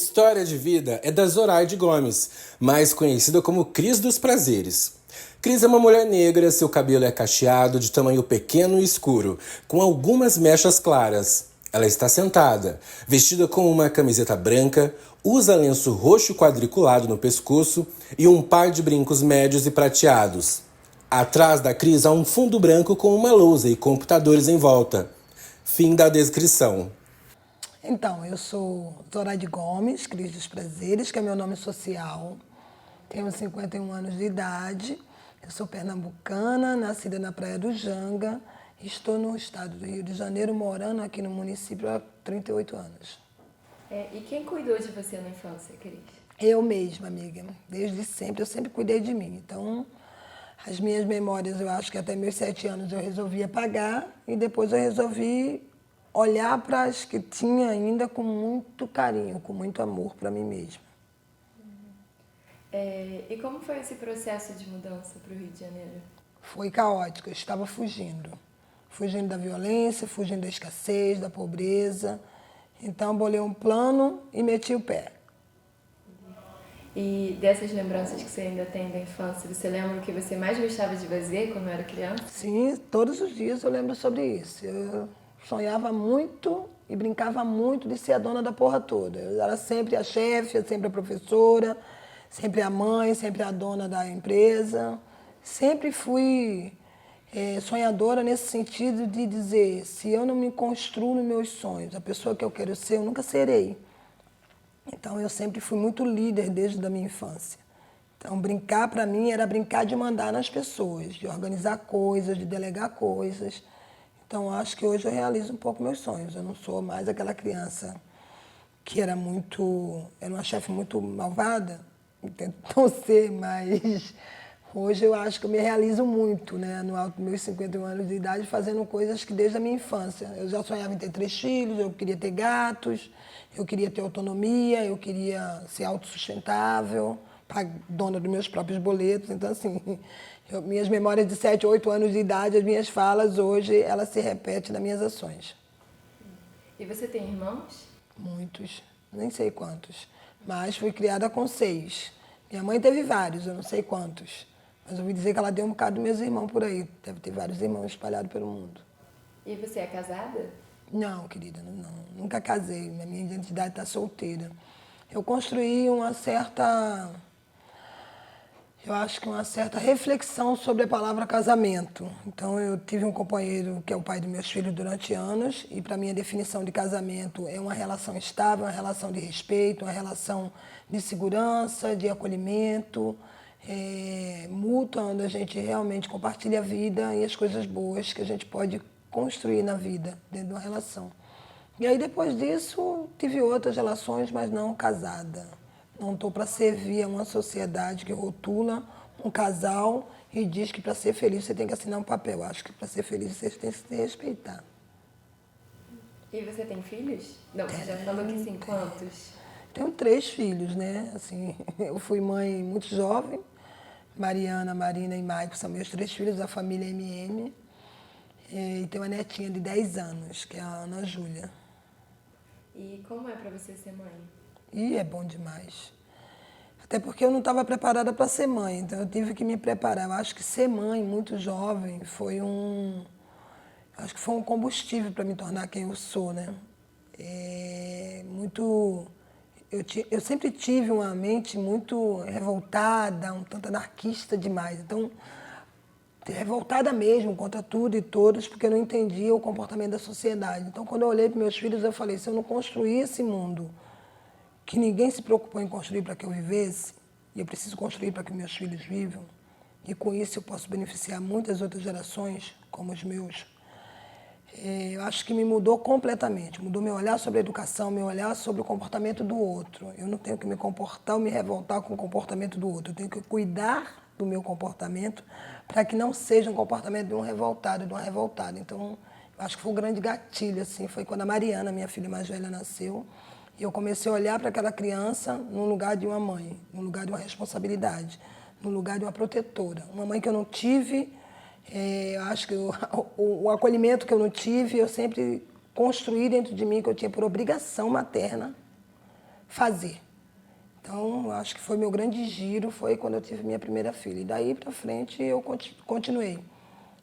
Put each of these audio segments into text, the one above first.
história de vida é da Zoraide Gomes, mais conhecida como Cris dos Prazeres. Cris é uma mulher negra, seu cabelo é cacheado, de tamanho pequeno e escuro, com algumas mechas claras. Ela está sentada, vestida com uma camiseta branca, usa lenço roxo quadriculado no pescoço e um par de brincos médios e prateados. Atrás da Cris há um fundo branco com uma lousa e computadores em volta. Fim da descrição. Então, eu sou Zoraide Gomes, Cris dos Prazeres, que é meu nome social. Tenho 51 anos de idade. Eu sou pernambucana, nascida na Praia do Janga. Estou no estado do Rio de Janeiro, morando aqui no município há 38 anos. E quem cuidou de você na infância, Cris? Eu mesma, amiga. Desde sempre, eu sempre cuidei de mim. Então, as minhas memórias, eu acho que até meus 7 anos eu resolvi apagar. E depois eu resolvi olhar para as que tinha ainda com muito carinho, com muito amor para mim mesma. E como foi esse processo de mudança para o Rio de Janeiro? Foi caótico, eu estava fugindo. Fugindo da violência, fugindo da escassez, da pobreza. Então, bolei um plano e meti o pé. E dessas lembranças que você ainda tem da infância, você lembra o que você mais gostava de fazer quando era criança? Sim, todos os dias eu lembro sobre isso. Eu sonhava muito e brincava muito de ser a dona da porra toda. Eu era sempre a chefe, sempre a professora, sempre a mãe, sempre a dona da empresa. Sempre fui sonhadora nesse sentido de dizer, se eu não me construo nos meus sonhos, a pessoa que eu quero ser, eu nunca serei. Então, eu sempre fui muito líder desde a minha infância. Então, brincar para mim era brincar de mandar nas pessoas, de organizar coisas, de delegar coisas. Então, acho que hoje eu realizo um pouco meus sonhos. Eu não sou mais aquela criança que era uma chefe muito malvada, tentou ser, mas hoje eu acho que eu me realizo muito, né, no alto dos meus 51 anos de idade, fazendo coisas que desde a minha infância. Eu já sonhava em ter 3 filhos, eu queria ter gatos, eu queria ter autonomia, eu queria ser autossustentável, dona dos meus próprios boletos. Então, assim, minhas memórias de 7, 8 anos de idade, as minhas falas hoje, elas se repetem nas minhas ações. E você tem irmãos? Muitos, nem sei quantos, mas fui criada com 6. Minha mãe teve vários, eu não sei quantos, mas eu ouvi dizer que ela deu um bocado dos meus irmãos por aí. Deve ter vários irmãos espalhados pelo mundo. E você é casada? Não, querida, não. Nunca casei. A minha identidade está solteira. Eu construí uma certa reflexão sobre a palavra casamento. Então, eu tive um companheiro que é o pai dos meus filhos durante anos, e para mim a definição de casamento é uma relação estável, uma relação de respeito, uma relação de segurança, de acolhimento, mútua, onde a gente realmente compartilha a vida e as coisas boas que a gente pode construir na vida, dentro de uma relação. E aí, depois disso, tive outras relações, mas não casada. Não estou para servir a uma sociedade que rotula um casal e diz que para ser feliz você tem que assinar um papel. Acho que para ser feliz você tem que se respeitar. E você tem filhos? Não, você já falou que sim. Quantos? Tenho 3 filhos, né? Assim, eu fui mãe muito jovem. Mariana, Marina e Maico são meus 3 filhos da família MM. E tenho uma netinha de 10 anos, que é a Ana Júlia. E como é para você ser mãe? E é bom demais. Até porque eu não estava preparada para ser mãe, então eu tive que me preparar. Eu acho que ser mãe muito jovem foi um combustível para me tornar quem eu sou, né? Eu sempre tive uma mente muito revoltada, um tanto anarquista demais. Então, revoltada mesmo contra tudo e todos, porque eu não entendia o comportamento da sociedade. Então, quando eu olhei para meus filhos, eu falei, se eu não construir esse mundo que ninguém se preocupou em construir para que eu vivesse, e eu preciso construir para que meus filhos vivam, e com isso eu posso beneficiar muitas outras gerações, como os meus, eu acho que me mudou completamente. Mudou meu olhar sobre a educação, meu olhar sobre o comportamento do outro. Eu não tenho que me comportar ou me revoltar com o comportamento do outro. Eu tenho que cuidar do meu comportamento para que não seja um comportamento de um revoltado, de uma revoltada. Então, eu acho que foi um grande gatilho, assim, foi quando a Mariana, minha filha mais velha, nasceu, e eu comecei a olhar para aquela criança no lugar de uma mãe, no lugar de uma responsabilidade, no lugar de uma protetora. Uma mãe que eu não tive, eu acho que o acolhimento que eu não tive, eu sempre construí dentro de mim, que eu tinha por obrigação materna, fazer. Então, eu acho que foi meu grande giro, foi quando eu tive minha primeira filha. E daí para frente eu continuei,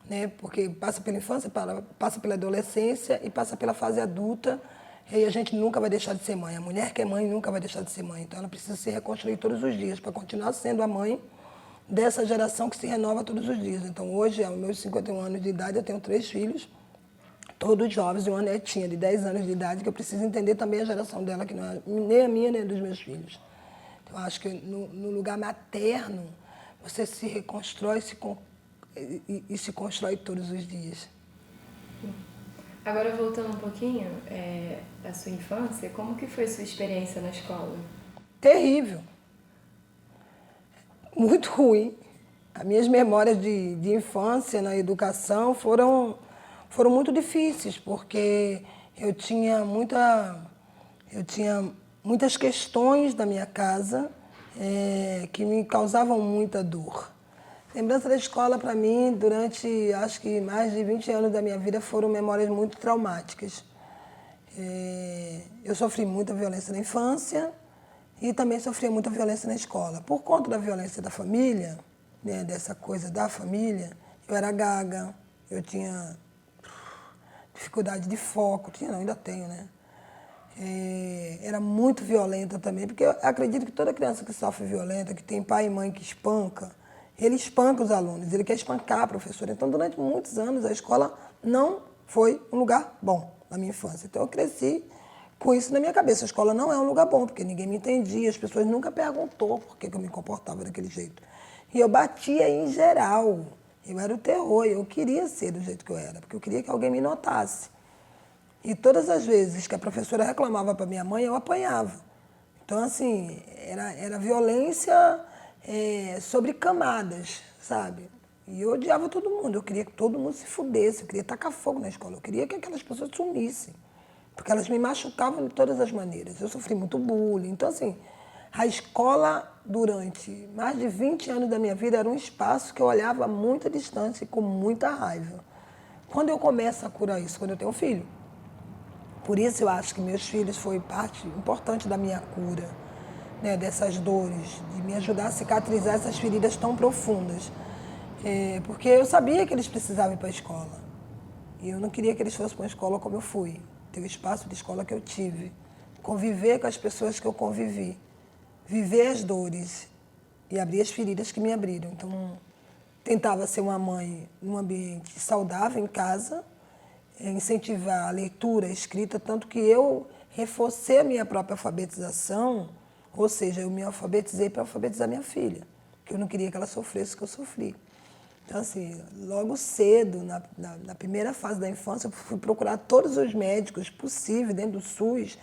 né? Porque passa pela infância, passa pela adolescência e passa pela fase adulta. E aí a gente nunca vai deixar de ser mãe. A mulher que é mãe nunca vai deixar de ser mãe. Então ela precisa se reconstruir todos os dias para continuar sendo a mãe dessa geração que se renova todos os dias. Então hoje, aos meus 51 anos de idade, eu tenho 3 filhos, todos jovens, e uma netinha de 10 anos de idade, que eu preciso entender também a geração dela, que não é nem a minha, nem a dos meus filhos. Então, eu acho que no lugar materno, você se reconstrói e se constrói todos os dias. Agora, voltando um pouquinho à sua infância, como que foi a sua experiência na escola? Terrível. Muito ruim. As minhas memórias de infância na educação foram muito difíceis, porque eu tinha muitas questões da minha casa que me causavam muita dor. Lembrança da escola, para mim, durante, acho que mais de 20 anos da minha vida, foram memórias muito traumáticas. Eu sofri muita violência na infância e também sofria muita violência na escola. Por conta da violência da família, né, dessa coisa da família, eu era gaga, eu tinha dificuldade de foco, ainda tenho, né? Era muito violenta também, porque eu acredito que toda criança que sofre violenta, que tem pai e mãe que espanca, ele espanca os alunos, ele quer espancar a professora. Então, durante muitos anos, a escola não foi um lugar bom na minha infância. Então, eu cresci com isso na minha cabeça. A escola não é um lugar bom, porque ninguém me entendia, as pessoas nunca perguntou por que eu me comportava daquele jeito. E eu batia em geral. Eu era o terror, eu queria ser do jeito que eu era, porque eu queria que alguém me notasse. E todas as vezes que a professora reclamava para minha mãe, eu apanhava. Então, assim, era violência sobre camadas, sabe? E eu odiava todo mundo, eu queria que todo mundo se fudesse, eu queria tacar fogo na escola, eu queria que aquelas pessoas sumissem, porque elas me machucavam de todas as maneiras. Eu sofri muito bullying. Então, assim, a escola, durante mais de 20 anos da minha vida, era um espaço que eu olhava a muita distância e com muita raiva. Quando eu começo a curar isso? Quando eu tenho um filho. Por isso eu acho que meus filhos foi parte importante da minha cura, né, dessas dores, de me ajudar a cicatrizar essas feridas tão profundas. Porque eu sabia que eles precisavam ir para a escola. E eu não queria que eles fossem para uma escola como eu fui. Ter o espaço de escola que eu tive. Conviver com as pessoas que eu convivi. Viver as dores e abrir as feridas que me abriram. Então, tentava ser uma mãe num ambiente saudável em casa, incentivar a leitura, a escrita, tanto que eu reforcei a minha própria alfabetização, ou seja, eu me alfabetizei para alfabetizar minha filha, porque eu não queria que ela sofresse o que eu sofri. Então, assim, logo cedo, na primeira fase da infância, eu fui procurar todos os médicos possíveis dentro do SUS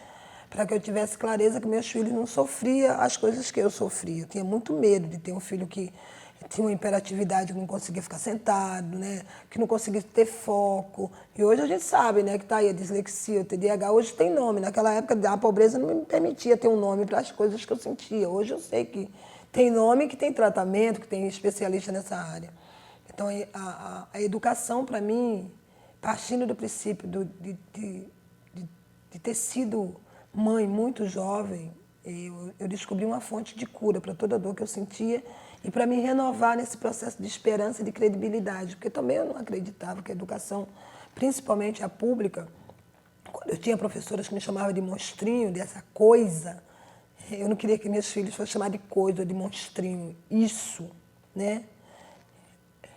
para que eu tivesse clareza que meus filhos não sofriam as coisas que eu sofria. Eu tinha muito medo de ter um filho que tinha uma hiperatividade, que não conseguia ficar sentado, né? Que não conseguia ter foco. E hoje a gente sabe, né, que está aí a dislexia, o TDAH, hoje tem nome. Naquela época a pobreza não me permitia ter um nome para as coisas que eu sentia. Hoje eu sei que tem nome, que tem tratamento, que tem especialista nessa área. Então, a educação, para mim, partindo do princípio de ter sido mãe muito jovem, eu descobri uma fonte de cura para toda a dor que eu sentia e para me renovar nesse processo de esperança e de credibilidade, porque também eu não acreditava que a educação, principalmente a pública, quando eu tinha professoras que me chamavam de monstrinho, dessa coisa, eu não queria que meus filhos fossem chamados de coisa, de monstrinho, isso, né?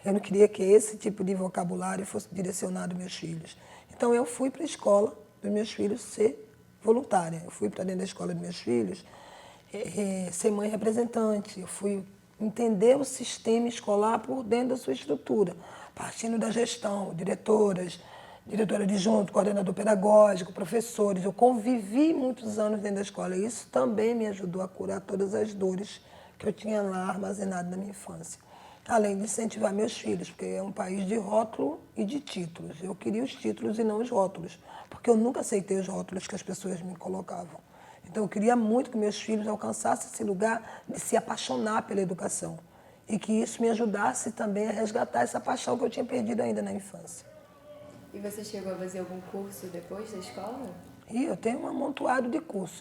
Eu não queria que esse tipo de vocabulário fosse direcionado aos meus filhos. Então, eu fui para a escola dos meus filhos ser voluntária. Eu fui para dentro da escola dos meus filhos ser mãe representante. Eu fui entender o sistema escolar por dentro da sua estrutura, partindo da gestão, diretora adjunto, coordenador pedagógico, professores. Eu convivi muitos anos dentro da escola e isso também me ajudou a curar todas as dores que eu tinha lá armazenado na minha infância. Além de incentivar meus filhos, porque é um país de rótulo e de títulos. Eu queria os títulos e não os rótulos, porque eu nunca aceitei os rótulos que as pessoas me colocavam. Então, eu queria muito que meus filhos alcançassem esse lugar de se apaixonar pela educação e que isso me ajudasse também a resgatar essa paixão que eu tinha perdido ainda na infância. E você chegou a fazer algum curso depois da escola? E eu tenho um amontoado de cursos.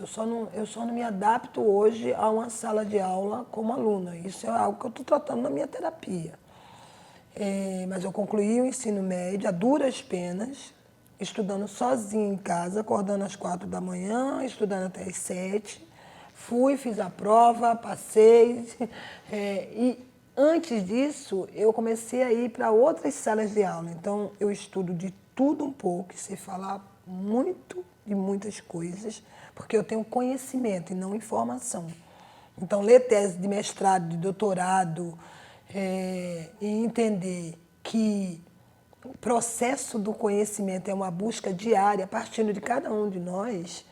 Eu só não me adapto hoje a uma sala de aula como aluna. Isso é algo que eu estou tratando na minha terapia. Mas eu concluí o ensino médio a duras penas, estudando sozinha em casa, acordando às 4 da manhã, estudando até às 7. Fui, fiz a prova, passei. E antes disso, eu comecei a ir para outras salas de aula. Então, eu estudo de tudo um pouco, sei falar muito de muitas coisas, porque eu tenho conhecimento e não informação. Então, ler tese de mestrado, de doutorado, e entender que o processo do conhecimento é uma busca diária, partindo de cada um de nós,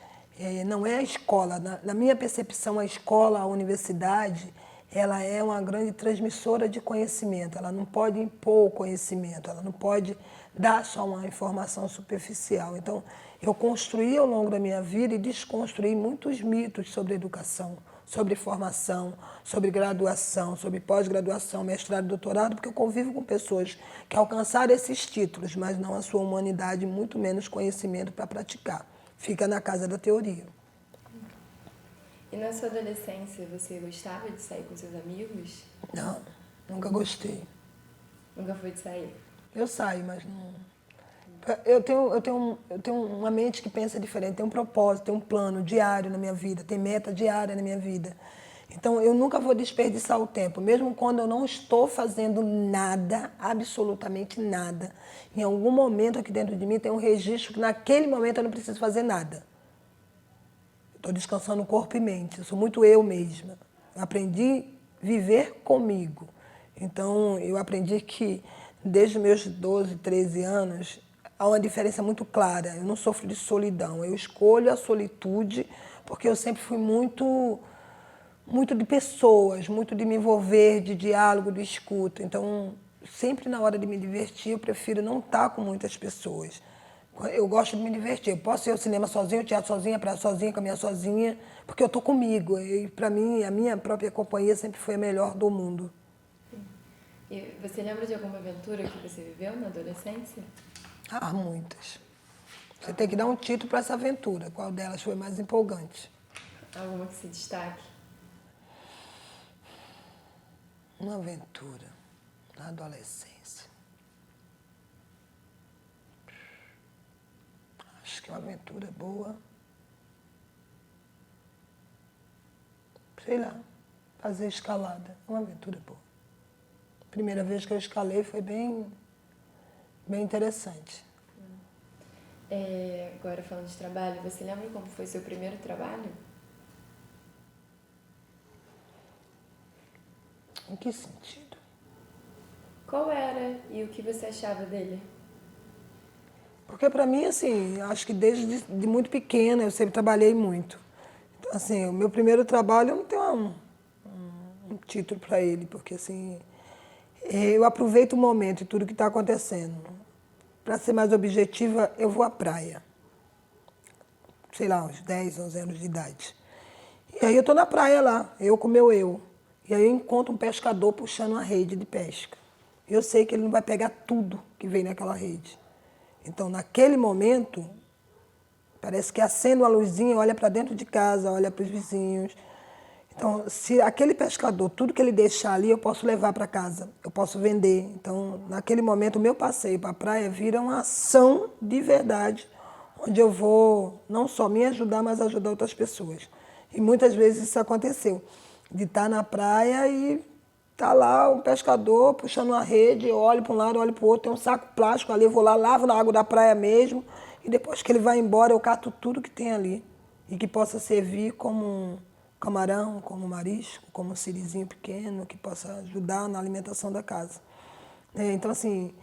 não é a escola. Na minha percepção, a escola, a universidade, ela é uma grande transmissora de conhecimento. Ela não pode impor o conhecimento, ela não pode dar só uma informação superficial. Então, eu construí ao longo da minha vida e desconstruí muitos mitos sobre educação, sobre formação, sobre graduação, sobre pós-graduação, mestrado e doutorado, porque eu convivo com pessoas que alcançaram esses títulos, mas não a sua humanidade, muito menos conhecimento para praticar. Fica na casa da teoria. E na sua adolescência, você gostava de sair com seus amigos? Não, nunca gostei. Nunca foi de sair? Eu saio, mas não... Eu tenho uma mente que pensa diferente, tem um propósito, tem um plano diário na minha vida, tem meta diária na minha vida. Então, eu nunca vou desperdiçar o tempo, mesmo quando eu não estou fazendo nada, absolutamente nada. Em algum momento aqui dentro de mim tem um registro que naquele momento eu não preciso fazer nada. Estou descansando corpo e mente, eu sou muito eu mesma. Eu aprendi a viver comigo. Então, eu aprendi que desde os meus 12, 13 anos, há uma diferença muito clara. Eu não sofro de solidão, eu escolho a solitude porque eu sempre fui muito de pessoas, muito de me envolver, de diálogo, de escuta. Então, sempre na hora de me divertir, eu prefiro não estar com muitas pessoas. Eu gosto de me divertir. Eu posso ir ao cinema sozinha, ao teatro sozinha, praia sozinha, caminhar sozinha, porque eu estou comigo. E, para mim, a minha própria companhia sempre foi a melhor do mundo. E você lembra de alguma aventura que você viveu na adolescência? Ah, muitas. Você tem que dar um título para essa aventura. Qual delas foi mais empolgante? Alguma que se destaque? Uma aventura na adolescência. Acho que é uma aventura boa. Sei lá, fazer escalada. Uma aventura boa. Primeira vez que eu escalei foi bem interessante. Agora, falando de trabalho, você lembra como foi seu primeiro trabalho? Em que sentido? Qual era e o que você achava dele? Porque para mim, assim, acho que desde de muito pequena eu sempre trabalhei muito. Então, assim, o meu primeiro trabalho eu não tenho um título para ele, porque assim, eu aproveito o momento e tudo que está acontecendo. Para ser mais objetiva, eu vou à praia. Sei lá, uns 10, 11 anos de idade. E aí eu estou na praia lá, eu com meu eu. E aí eu encontro um pescador puxando uma rede de pesca. Eu sei que ele não vai pegar tudo que vem naquela rede. Então, naquele momento, parece que acende uma luzinha, olha para dentro de casa, olha para os vizinhos. Então, se aquele pescador, tudo que ele deixar ali, eu posso levar para casa, eu posso vender. Então, naquele momento, o meu passeio para a praia vira uma ação de verdade, onde eu vou não só me ajudar, mas ajudar outras pessoas. E muitas vezes isso aconteceu, de estar na praia e tá lá um pescador puxando uma rede, eu olho para um lado, olho para o outro, tem um saco plástico ali, eu vou lá, lavo na água da praia mesmo, e depois que ele vai embora, eu cato tudo que tem ali, e que possa servir como um camarão, como um marisco, como um sirizinho pequeno, que possa ajudar na alimentação da casa. Então, assim,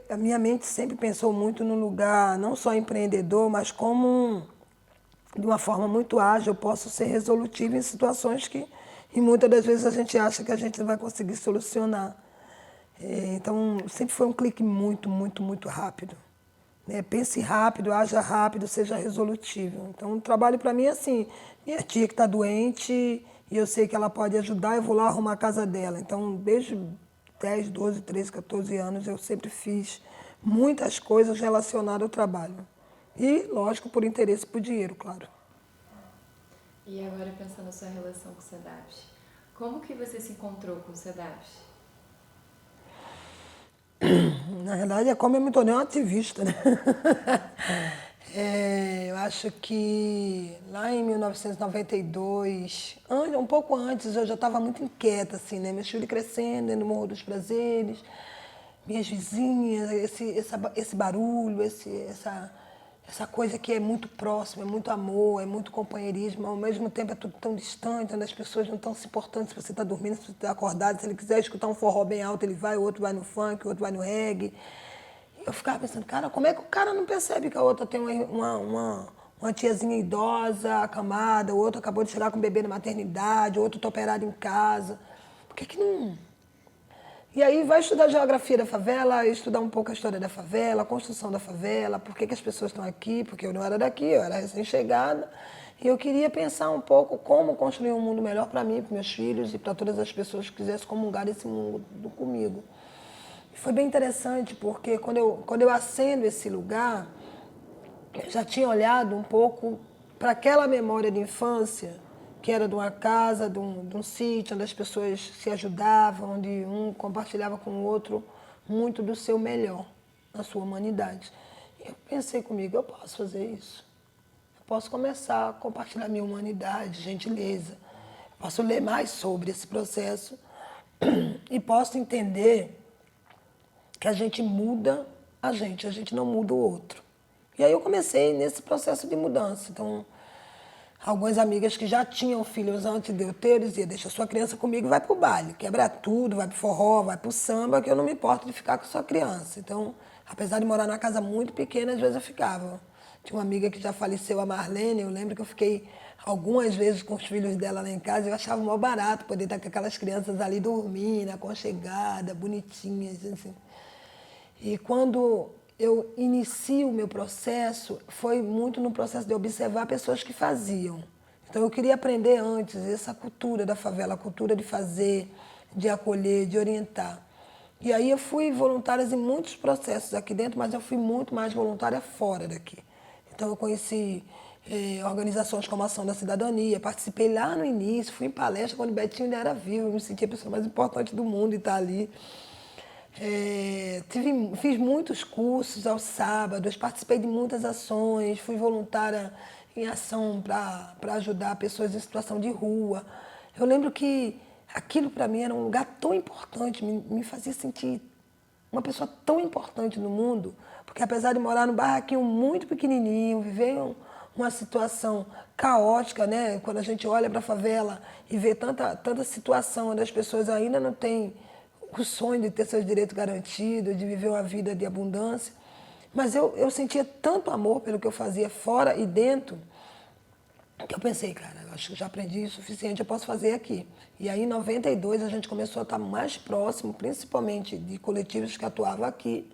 a minha mente sempre pensou muito no lugar, não só empreendedor, mas como, de uma forma muito ágil, eu posso ser resolutivo em situações que, e muitas das vezes, a gente acha que a gente não vai conseguir solucionar. Então, sempre foi um clique muito, muito, muito rápido. Pense rápido, haja rápido, seja resolutivo. Então, o trabalho para mim é assim, minha tia que está doente e eu sei que ela pode ajudar, eu vou lá arrumar a casa dela. Então, desde 10, 12, 13, 14 anos, eu sempre fiz muitas coisas relacionadas ao trabalho. E, lógico, por interesse, por dinheiro, claro. E agora pensando na sua relação com o SEDAPS, como que você se encontrou com o SEDAPS? Na verdade, é como eu me tornei uma ativista, né? Eu acho que lá em 1992, um pouco antes, eu já estava muito inquieta, assim, né? Meus filhos crescendo no Morro dos Prazeres, minhas vizinhas, esse barulho, essa coisa que é muito próxima, é muito amor, é muito companheirismo, ao mesmo tempo é tudo tão distante, onde as pessoas não estão se importando se você está dormindo, se você está acordado, se ele quiser escutar um forró bem alto, ele vai, o outro vai no funk, o outro vai no reggae. Eu ficava pensando, cara, como é que o cara não percebe que a outra tem uma tiazinha idosa, acamada, o outro acabou de chegar com o bebê na maternidade, o outro está operado em casa. Por que não... E aí vai estudar a geografia da favela, estudar um pouco a história da favela, a construção da favela, por que as pessoas estão aqui, porque eu não era daqui, eu era recém-chegada. E eu queria pensar um pouco como construir um mundo melhor para mim, para meus filhos e para todas as pessoas que quisessem comungar esse mundo comigo. E foi bem interessante, porque quando eu acendo esse lugar, eu já tinha olhado um pouco para aquela memória de infância, que era de uma casa, de um sítio, onde as pessoas se ajudavam, onde um compartilhava com o outro muito do seu melhor, na sua humanidade. E eu pensei comigo, eu posso fazer isso. Eu posso começar a compartilhar minha humanidade, gentileza. Eu posso ler mais sobre esse processo e posso entender que a gente muda a gente não muda o outro. E aí eu comecei nesse processo de mudança. Então, algumas amigas que já tinham filhos antes de eu ter, diziam, deixa sua criança comigo, vai pro baile, quebra tudo, vai pro forró, vai pro samba, que eu não me importo de ficar com sua criança. Então, apesar de morar numa casa muito pequena, às vezes eu ficava. Tinha uma amiga que já faleceu, a Marlene, eu lembro que eu fiquei algumas vezes com os filhos dela lá em casa, eu achava mó barato poder estar com aquelas crianças ali dormindo, aconchegadas, bonitinhas, assim. E quando eu inicio o meu processo, foi muito no processo de observar pessoas que faziam. Então eu queria aprender antes essa cultura da favela, a cultura de fazer, de acolher, de orientar. E aí eu fui voluntária em muitos processos aqui dentro, mas eu fui muito mais voluntária fora daqui. Então eu conheci organizações como a Ação da Cidadania, participei lá no início, fui em palestra quando o Betinho ainda era vivo, eu me sentia a pessoa mais importante do mundo e estar ali. Fiz muitos cursos aos sábados, participei de muitas ações, fui voluntária em ação para ajudar pessoas em situação de rua. Eu lembro que aquilo para mim era um lugar tão importante, me fazia sentir uma pessoa tão importante no mundo, porque apesar de morar num barraquinho muito pequenininho, viver uma situação caótica, né? Quando a gente olha para a favela e vê tanta situação onde as pessoas ainda não têm o sonho de ter seus direitos garantidos, de viver uma vida de abundância. Mas eu sentia tanto amor pelo que eu fazia fora e dentro, que eu pensei, cara, eu acho que já aprendi o suficiente, eu posso fazer aqui. E aí, em 92, a gente começou a estar mais próximo, principalmente de coletivos que atuavam aqui.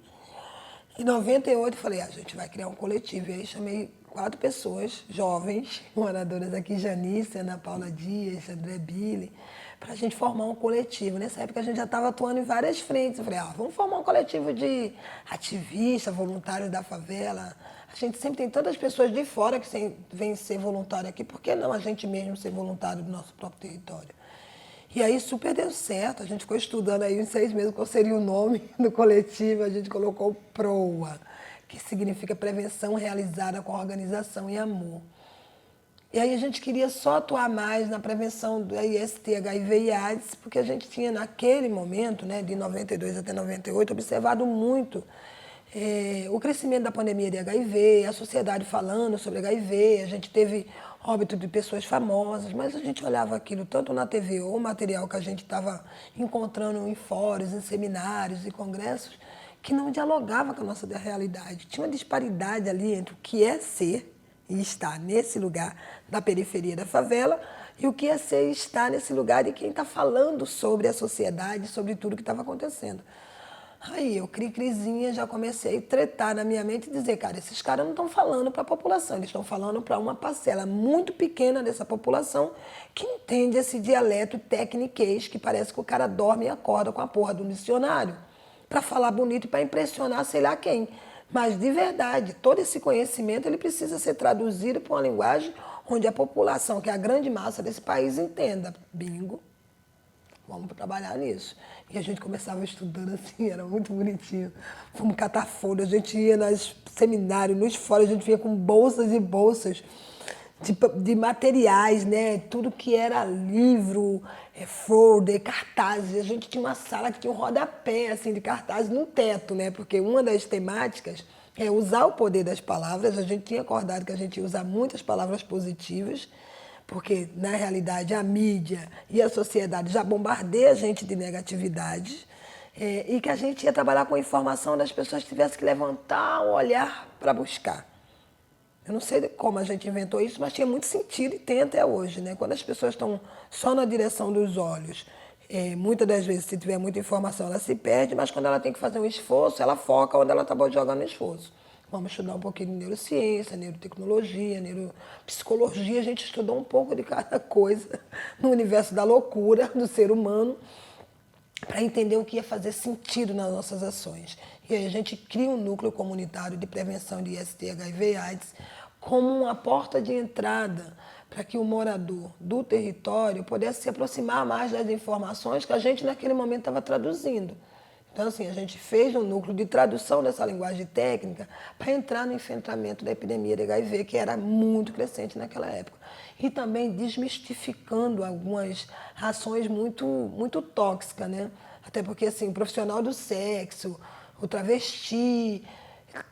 Em 98, eu falei, a gente vai criar um coletivo. E aí chamei 4 pessoas, jovens, moradoras aqui, Janice, Ana Paula Dias, André Billy, para a gente formar um coletivo. Nessa época a gente já estava atuando em várias frentes. Eu falei, vamos formar um coletivo de ativistas, voluntários da favela. A gente sempre tem tantas pessoas de fora que vêm ser voluntário aqui, por que não a gente mesmo ser voluntário do nosso próprio território? E aí super deu certo, a gente ficou estudando aí uns 6 meses qual seria o nome do coletivo, a gente colocou PROA, que significa Prevenção Realizada com Organização e Amor. E aí a gente queria só atuar mais na prevenção do IST, HIV e AIDS, porque a gente tinha naquele momento, né, de 92 até 98, observado muito o crescimento da pandemia de HIV, a sociedade falando sobre HIV, a gente teve óbito de pessoas famosas, mas a gente olhava aquilo tanto na TV ou material que a gente estava encontrando em fóruns, em seminários e congressos, que não dialogava com a nossa realidade. Tinha uma disparidade ali entre o que é ser e estar nesse lugar da periferia da favela e o que é ser e estar nesse lugar de quem está falando sobre a sociedade, sobre tudo que estava acontecendo. Aí eu, crisinha, já comecei a tretar na minha mente e dizer, cara, esses caras não estão falando para a população, eles estão falando para uma parcela muito pequena dessa população que entende esse dialeto tecniquez que parece que o cara dorme e acorda com a porra do dicionário para falar bonito e para impressionar sei lá quem. Mas, de verdade, todo esse conhecimento ele precisa ser traduzido para uma linguagem onde a população, que é a grande massa desse país, entenda. Bingo. Vamos trabalhar nisso. E a gente começava estudando assim, era muito bonitinho. Fomos catar folha, a gente ia nos seminários, nos fóruns, a gente vinha com bolsas e bolsas de materiais, né? Tudo que era livro, folder, cartazes. A gente tinha uma sala que tinha um rodapé assim, de cartazes no teto, né? Porque uma das temáticas é usar o poder das palavras. A gente tinha acordado que a gente ia usar muitas palavras positivas, porque, na realidade, a mídia e a sociedade já bombardeia a gente de negatividade, e que a gente ia trabalhar com informação das pessoas que tivessem que levantar o olhar para buscar. Eu não sei como a gente inventou isso, mas tinha muito sentido e tem até hoje, né? Quando as pessoas estão só na direção dos olhos, muitas das vezes, se tiver muita informação, ela se perde, mas quando ela tem que fazer um esforço, ela foca onde ela está jogando esforço. Vamos estudar um pouquinho de neurociência, neurotecnologia, neuropsicologia. A gente estudou um pouco de cada coisa no universo da loucura do ser humano para entender o que ia fazer sentido nas nossas ações. E aí a gente cria um núcleo comunitário de prevenção de IST, HIV e AIDS como uma porta de entrada para que o morador do território pudesse se aproximar mais das informações que a gente naquele momento estava traduzindo. Então, assim, a gente fez um núcleo de tradução dessa linguagem técnica para entrar no enfrentamento da epidemia de HIV, que era muito crescente naquela época. E também desmistificando algumas ações muito tóxicas, né? Até porque, assim, o profissional do sexo, o travesti,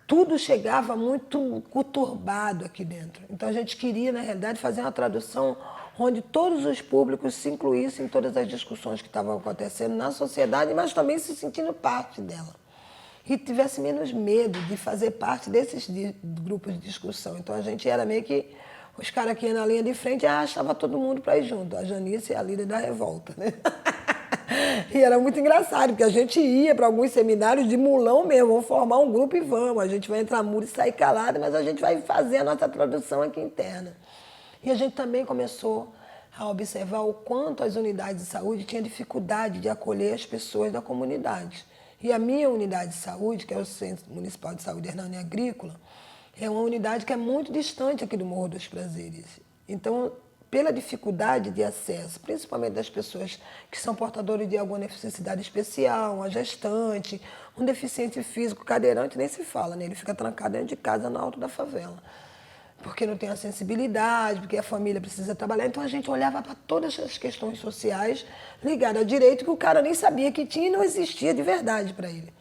tudo chegava muito conturbado aqui dentro. Então, a gente queria, na realidade, fazer uma tradução onde todos os públicos se incluíssem em todas as discussões que estavam acontecendo na sociedade, mas também se sentindo parte dela. E tivesse menos medo de fazer parte desses grupos de discussão. Então, a gente era meio que os caras que iam na linha de frente e achava todo mundo para ir junto. A Janice é a líder da revolta, né? E era muito engraçado, porque a gente ia para alguns seminários de mulão mesmo, vamos formar um grupo e vamos. A gente vai entrar muro e sair calado, mas a gente vai fazer a nossa tradução aqui interna. E a gente também começou a observar o quanto as unidades de saúde tinham dificuldade de acolher as pessoas da comunidade. E a minha unidade de saúde, que é o Centro Municipal de Saúde Hernani Agrícola, é uma unidade que é muito distante aqui do Morro dos Prazeres. Então, pela dificuldade de acesso, principalmente das pessoas que são portadoras de alguma necessidade especial, uma gestante, um deficiente físico, cadeirante, nem se fala, né? Ele fica trancado dentro de casa no alto da favela. Porque não tem a sensibilidade, porque a família precisa trabalhar. Então, a gente olhava para todas as questões sociais ligadas a direito que o cara nem sabia que tinha e não existia de verdade para ele.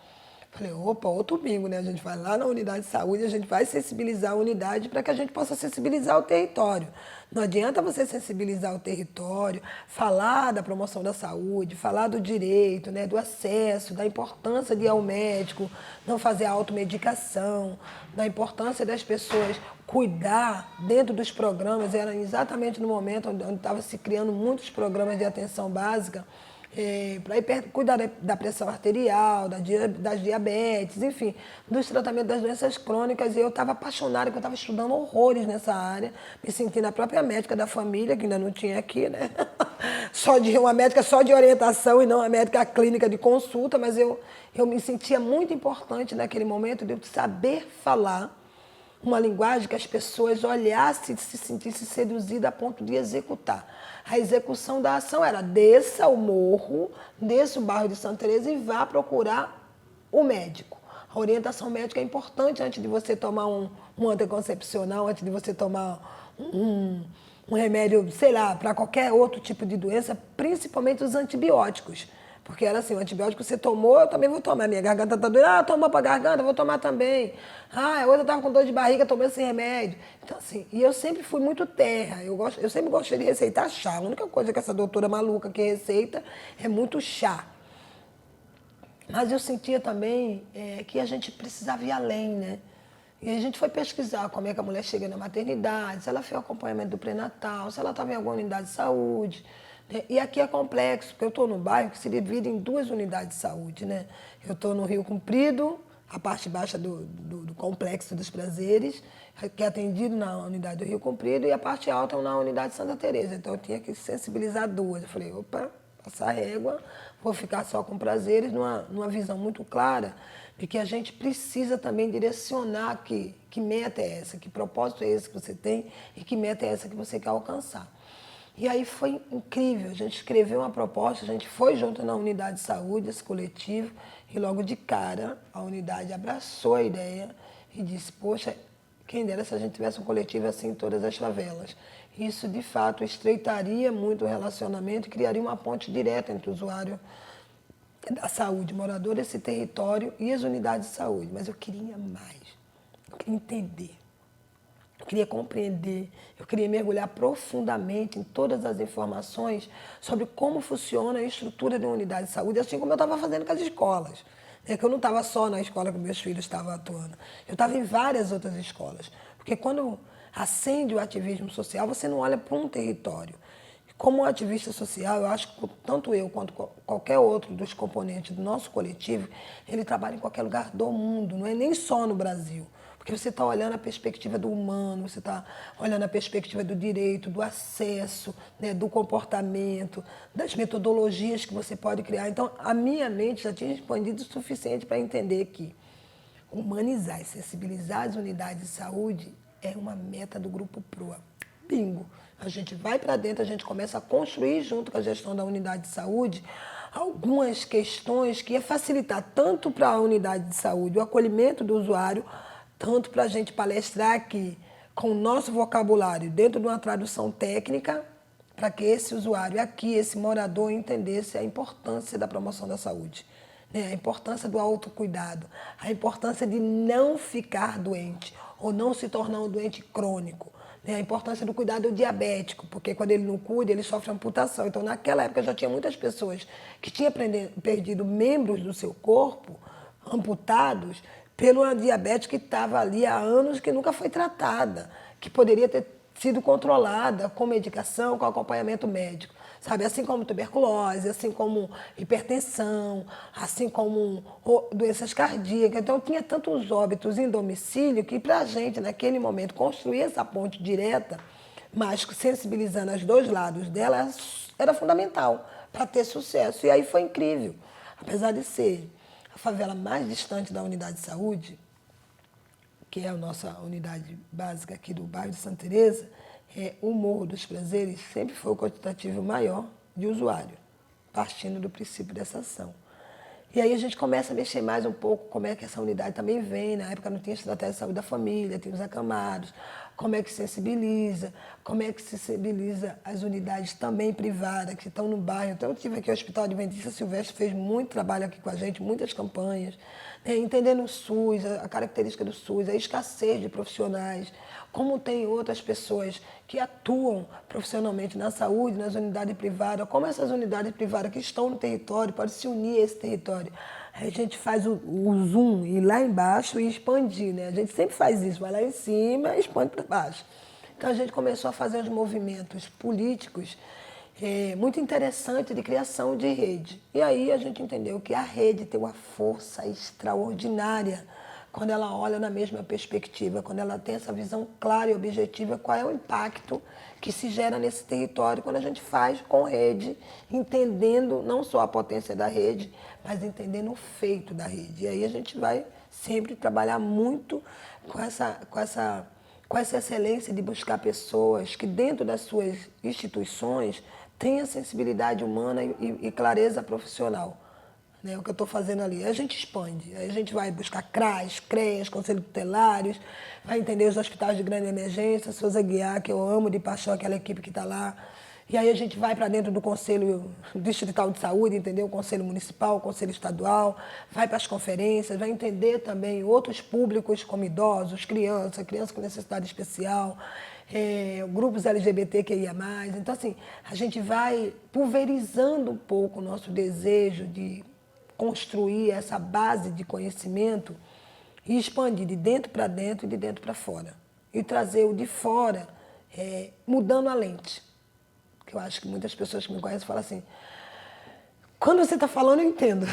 Falei, opa, outro bingo, né? A gente vai lá na unidade de saúde, a gente vai sensibilizar a unidade para que a gente possa sensibilizar o território. Não adianta você sensibilizar o território, falar da promoção da saúde, falar do direito, né, do acesso, da importância de ir ao médico, não fazer automedicação, da importância das pessoas cuidar dentro dos programas. Era exatamente no momento onde estava se criando muitos programas de atenção básica, para cuidar da pressão arterial, das diabetes, enfim, dos tratamentos das doenças crônicas. E eu estava apaixonada, porque eu estava estudando horrores nessa área, me sentindo a própria médica da família, que ainda não tinha aqui, né? Uma médica só de orientação e não a médica clínica de consulta, mas eu me sentia muito importante naquele momento de eu saber falar uma linguagem que as pessoas olhassem e se sentissem seduzidas a ponto de executar. A execução da ação era desça o morro, desça o bairro de Santa Teresa e vá procurar o médico. A orientação médica é importante antes de você tomar um anticoncepcional, antes de você tomar um remédio, sei lá, para qualquer outro tipo de doença, principalmente os antibióticos. Porque era assim, o antibiótico você tomou, eu também vou tomar. Minha garganta está doendo, tomou para a garganta, vou tomar também. Hoje eu estava com dor de barriga, tomei esse remédio. Então, assim, e eu sempre fui muito terra. Eu sempre gostei de receitar chá. A única coisa que essa doutora maluca que receita é muito chá. Mas eu sentia também que a gente precisava ir além, né? E a gente foi pesquisar como é que a mulher chega na maternidade, se ela fez o acompanhamento do pré-natal, se ela estava em alguma unidade de saúde. E aqui é complexo, porque eu estou num bairro que se divide em 2 unidades de saúde, né? Eu estou no Rio Comprido, a parte baixa do Complexo dos Prazeres, que é atendido na unidade do Rio Comprido, e a parte alta na unidade de Santa Teresa. Então eu tinha que sensibilizar 2. Eu falei, opa, passar régua, vou ficar só com prazeres, numa visão muito clara de que a gente precisa também direcionar que meta é essa, que propósito é esse que você tem e que meta é essa que você quer alcançar. E aí foi incrível, a gente escreveu uma proposta, a gente foi junto na unidade de saúde, esse coletivo, e logo de cara a unidade abraçou a ideia e disse, poxa, quem dera se a gente tivesse um coletivo assim em todas as favelas. Isso, de fato, estreitaria muito o relacionamento e criaria uma ponte direta entre o usuário da saúde, morador desse território e as unidades de saúde. Mas eu queria mais, eu queria entender. Eu queria compreender, eu queria mergulhar profundamente em todas as informações sobre como funciona a estrutura de uma unidade de saúde, assim como eu estava fazendo com as escolas. É que eu não estava só na escola que meus filhos estavam atuando, eu estava em várias outras escolas. Porque quando acende o ativismo social, você não olha para um território. Como ativista social, eu acho que tanto eu quanto qualquer outro dos componentes do nosso coletivo, ele trabalha em qualquer lugar do mundo, não é nem só no Brasil. Porque você está olhando a perspectiva do humano, você está olhando a perspectiva do direito, do acesso, né, do comportamento, das metodologias que você pode criar. Então, a minha mente já tinha expandido o suficiente para entender que humanizar e sensibilizar as unidades de saúde é uma meta do Grupo Proa. Bingo! A gente vai para dentro, a gente começa a construir junto com a gestão da unidade de saúde algumas questões que ia facilitar tanto para a unidade de saúde o acolhimento do usuário, tanto para a gente palestrar aqui com o nosso vocabulário dentro de uma tradução técnica, para que esse usuário aqui, esse morador, entendesse a importância da promoção da saúde, né? A importância do autocuidado, a importância de não ficar doente ou não se tornar um doente crônico, né? A importância do cuidado diabético, porque quando ele não cuida, ele sofre amputação. Então, naquela época, já tinha muitas pessoas que tinham perdido membros do seu corpo amputados pela diabetes que estava ali há anos, que nunca foi tratada, que poderia ter sido controlada com medicação, com acompanhamento médico. Sabe? Assim como tuberculose, assim como hipertensão, assim como doenças cardíacas. Então, tinha tantos óbitos em domicílio que, para a gente, naquele momento, construir essa ponte direta, mas sensibilizando os dois lados dela, era fundamental para ter sucesso. E aí foi incrível. Apesar de ser a favela mais distante da unidade de saúde, que é a nossa unidade básica aqui do bairro de Santa Teresa, o Morro dos Prazeres sempre foi o quantitativo maior de usuário, partindo do princípio dessa ação. E aí a gente começa a mexer mais um pouco como é que essa unidade também vem. Na época não tinha estratégia de saúde da família, tinha os acamados, como é que sensibiliza as unidades também privadas que estão no bairro. Então eu tive aqui o Hospital Adventista Silvestre, fez muito trabalho aqui com a gente, muitas campanhas, né, entendendo o SUS, a característica do SUS, a escassez de profissionais, como tem outras pessoas que atuam profissionalmente na saúde, nas unidades privadas, como essas unidades privadas que estão no território podem se unir a esse território. A gente faz o zoom, ir lá embaixo e expandir, né? A gente sempre faz isso, vai lá em cima e expande para baixo. Então a gente começou a fazer os movimentos políticos muito interessantes de criação de rede. E aí a gente entendeu que a rede tem uma força extraordinária quando ela olha na mesma perspectiva, quando ela tem essa visão clara e objetiva, qual é o impacto que se gera nesse território quando a gente faz com rede, entendendo não só a potência da rede, mas entendendo o feito da rede. E aí a gente vai sempre trabalhar muito com essa excelência de buscar pessoas que dentro das suas instituições tenham sensibilidade humana e clareza profissional. Né, o que eu estou fazendo ali. Aí a gente expande, aí a gente vai buscar CRAS, CREAS, conselhos tutelários, vai entender os hospitais de grande emergência, Souza Guiar, que eu amo de paixão, aquela equipe que está lá. E aí a gente vai para dentro do Conselho Distrital de Saúde, entender o Conselho Municipal, o Conselho Estadual, vai para as conferências, vai entender também outros públicos como idosos, crianças com necessidade especial, grupos LGBTQIA+. Então, assim, a gente vai pulverizando um pouco o nosso desejo de construir essa base de conhecimento e expandir de dentro para dentro e de dentro para fora. E trazer o de fora, mudando a lente. Que eu acho que muitas pessoas que me conhecem falam assim, quando você está falando, eu entendo.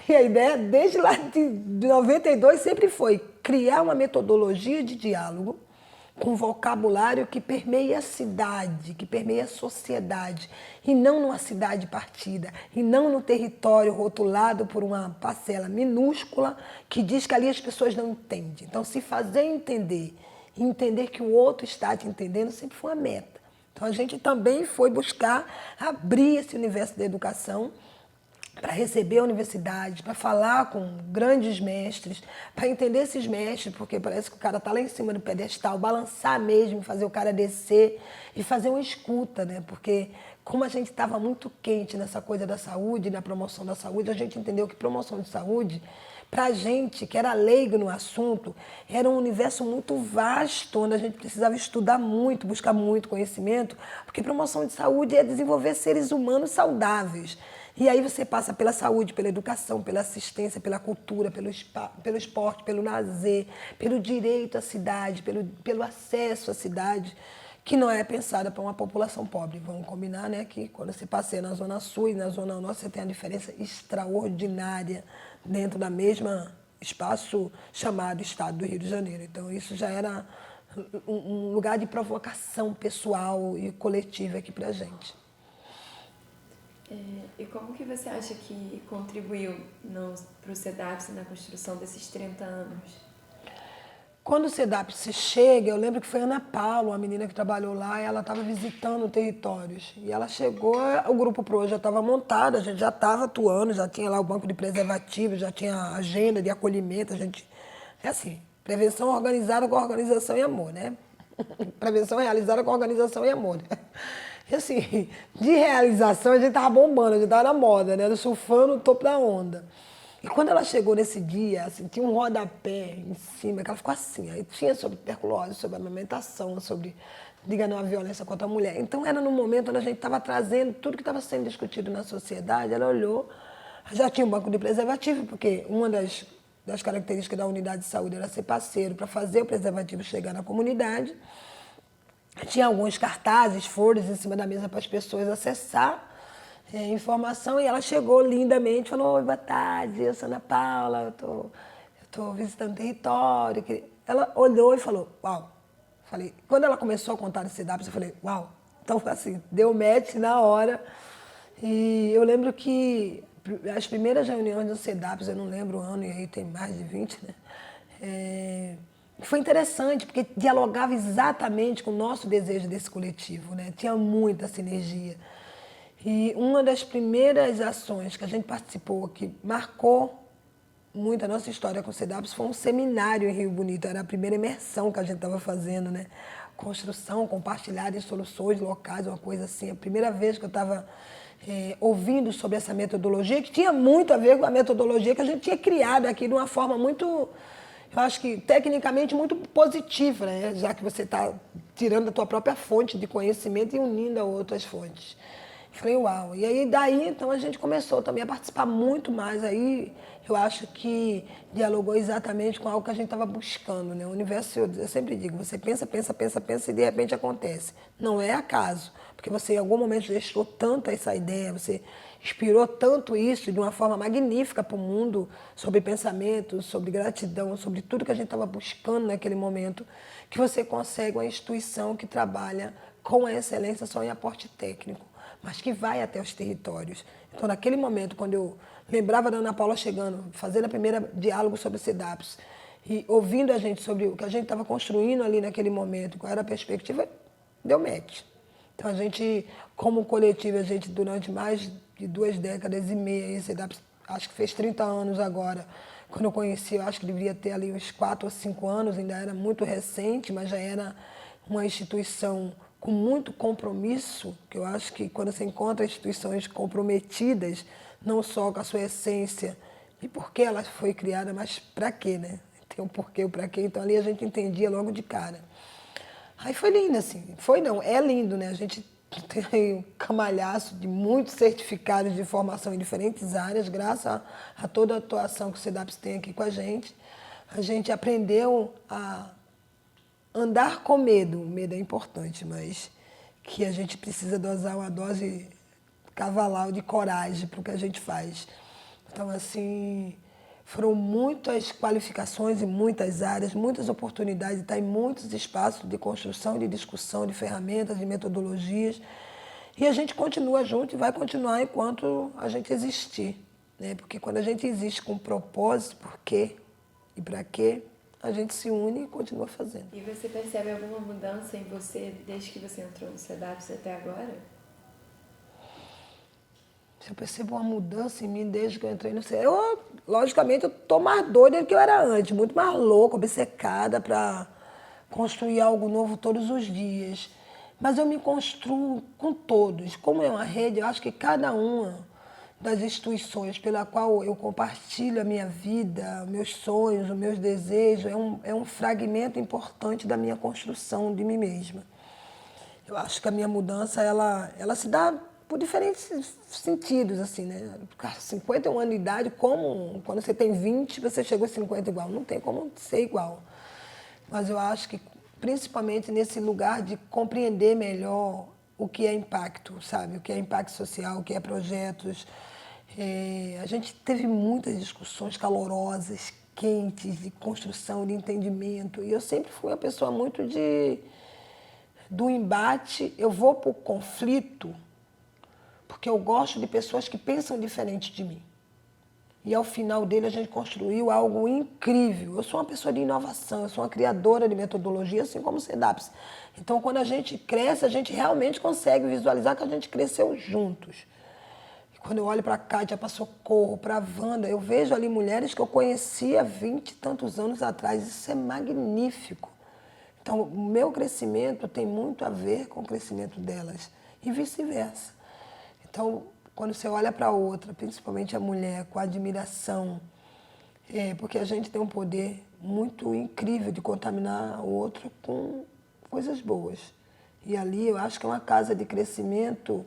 E a ideia, desde lá de 92, sempre foi criar uma metodologia de diálogo com vocabulário que permeia a cidade, que permeia a sociedade, e não numa cidade partida, e não no território rotulado por uma parcela minúscula que diz que ali as pessoas não entendem. Então, se fazer entender e entender que o outro está te entendendo sempre foi uma meta. Então, a gente também foi buscar abrir esse universo da educação para receber a universidade, para falar com grandes mestres, para entender esses mestres, porque parece que o cara está lá em cima do pedestal, balançar mesmo, fazer o cara descer e fazer uma escuta, né? Porque como a gente estava muito quente nessa coisa da saúde, na promoção da saúde, a gente entendeu que promoção de saúde, para a gente, que era leigo no assunto, era um universo muito vasto, onde a gente precisava estudar muito, buscar muito conhecimento, porque promoção de saúde é desenvolver seres humanos saudáveis. E aí você passa pela saúde, pela educação, pela assistência, pela cultura, pelo esporte, pelo lazer, pelo direito à cidade, pelo acesso à cidade, que não é pensada para uma população pobre. Vamos combinar, né, que quando você passeia na Zona Sul e na Zona Norte, você tem uma diferença extraordinária dentro da mesma espaço chamado Estado do Rio de Janeiro. Então, isso já era um lugar de provocação pessoal e coletiva aqui para a gente. E como que você acha que contribuiu para o CEDAPS na construção desses 30 anos? Quando o CEDAPS chega, eu lembro que foi a Ana Paula, a menina que trabalhou lá, ela estava visitando territórios. E ela chegou, o Grupo PRO já estava montado, a gente já estava atuando, já tinha lá o banco de preservativos, já tinha a agenda de acolhimento, a gente... É assim, prevenção organizada com organização e amor, né? Prevenção realizada com organização e amor, né? E assim, de realização a gente estava bombando, a gente estava na moda, né? Surfando no topo da onda. E quando ela chegou nesse dia, assim, tinha um rodapé em cima, que ela ficou assim. Aí tinha sobre tuberculose, sobre amamentação, sobre, diga não, a violência contra a mulher. Então era no momento onde a gente estava trazendo tudo que estava sendo discutido na sociedade. Ela olhou, já tinha um banco de preservativo, porque uma das características da unidade de saúde era ser parceiro para fazer o preservativo chegar na comunidade. Tinha alguns cartazes, folhas em cima da mesa para as pessoas acessar informação, e ela chegou lindamente, falou: oi, boa tarde, eu sou Ana Paula, eu tô visitando território. Ela olhou e falou: uau. Falei, quando ela começou a contar esse CEDAPS, eu falei: uau. Então, assim, deu match na hora. E eu lembro que as primeiras reuniões do CEDAPS, eu não lembro o ano, e aí tem mais de 20, né? Foi interessante, porque dialogava exatamente com o nosso desejo desse coletivo, né? Tinha muita sinergia. E uma das primeiras ações que a gente participou, que marcou muito a nossa história com o CEDAPS, foi um seminário em Rio Bonito. Era a primeira imersão que a gente estava fazendo, né? Construção compartilhada de soluções locais, uma coisa assim. A primeira vez que eu estava ouvindo sobre essa metodologia, que tinha muito a ver com a metodologia que a gente tinha criado aqui de uma forma muito, eu acho que tecnicamente muito positiva, né? Já que você está tirando a tua própria fonte de conhecimento e unindo a outras fontes. Falei, uau. E aí, daí, então, a gente começou também a participar muito mais. Aí, eu acho que dialogou exatamente com algo que a gente estava buscando, né? O universo, eu sempre digo, você pensa, pensa, pensa, pensa e de repente acontece. Não é acaso, porque você em algum momento gestou tanto essa ideia, você inspirou tanto isso de uma forma magnífica para o mundo, sobre pensamento, sobre gratidão, sobre tudo que a gente estava buscando naquele momento, que você consegue uma instituição que trabalha com a excelência só em aporte técnico, mas que vai até os territórios. Então, naquele momento, quando eu lembrava da Ana Paula chegando, fazendo a primeira diálogo sobre o CEDAPS, e ouvindo a gente sobre o que a gente estava construindo ali naquele momento, qual era a perspectiva, deu match. Então, a gente, como coletivo, a gente, durante mais de 2 décadas e meia, o CEDAPS acho que fez 30 anos agora. Quando eu conheci, eu acho que deveria ter ali uns 4 ou 5 anos, ainda era muito recente, mas já era uma instituição com muito compromisso, que eu acho que quando você encontra instituições comprometidas, não só com a sua essência e por que ela foi criada, mas para quê, né? Tem um porquê, o para quê, então ali a gente entendia logo de cara. Aí foi lindo, assim, foi não, é lindo, né? A gente tem um camalhaço de muitos certificados de formação em diferentes áreas, graças a toda a atuação que o CEDAPS tem aqui com a gente. A gente aprendeu a andar com medo. O medo é importante, mas que a gente precisa dosar uma dose cavalar de coragem para o que a gente faz. Então, assim, Foram muitas qualificações em muitas áreas, muitas oportunidades, está em muitos espaços de construção, de discussão, de ferramentas, de metodologias. E a gente continua junto e vai continuar enquanto a gente existir, né? Porque quando a gente existe com propósito, por quê e para quê, a gente se une e continua fazendo. E você percebe alguma mudança em você desde que você entrou no SEDAPS até agora? Eu percebo uma mudança em mim desde que eu entrei no CEDAPS. Logicamente, eu estou mais doida do que eu era antes, muito mais louca, obcecada para construir algo novo todos os dias. Mas eu me construo com todos. Como é uma rede, eu acho que cada uma das instituições pela qual eu compartilho a minha vida, meus sonhos, os meus desejos, é um fragmento importante da minha construção de mim mesma. Eu acho que a minha mudança, ela se dá por diferentes sentidos, assim, né? 51 anos de idade, como quando você tem 20, você chegou a 50 igual. Não tem como ser igual. Mas eu acho que, principalmente nesse lugar de compreender melhor o que é impacto, sabe? O que é impacto social, o que é projetos. A gente teve muitas discussões calorosas, quentes, de construção, de entendimento. E eu sempre fui uma pessoa muito do embate. Eu vou para o conflito porque eu gosto de pessoas que pensam diferente de mim. E ao final dele a gente construiu algo incrível. Eu sou uma pessoa de inovação, eu sou uma criadora de metodologia, assim como o SEDAPS. Então, quando a gente cresce, a gente realmente consegue visualizar que a gente cresceu juntos. E quando eu olho para a Kátia, para Socorro, para a Wanda, eu vejo ali mulheres que eu conhecia 20 e tantos anos atrás. Isso é magnífico. Então, o meu crescimento tem muito a ver com o crescimento delas e vice-versa. Então, quando você olha para a outra, principalmente a mulher, com admiração, porque a gente tem um poder muito incrível de contaminar o outro com coisas boas. E ali eu acho que é uma casa de crescimento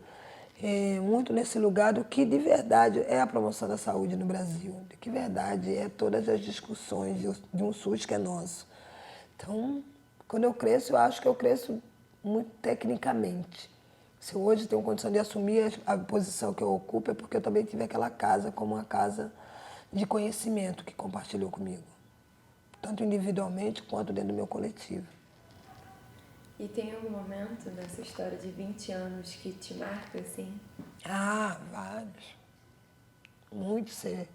muito nesse lugar do que de verdade é a promoção da saúde no Brasil, de que verdade é todas as discussões de um SUS que é nosso. Então, quando eu cresço, eu acho que eu cresço muito tecnicamente. Se eu hoje tenho condição de assumir a posição que eu ocupo, é porque eu também tive aquela casa como uma casa de conhecimento que compartilhou comigo, tanto individualmente quanto dentro do meu coletivo. E tem algum momento nessa história de 20 anos que te marca, assim? Vários. Muitos. Você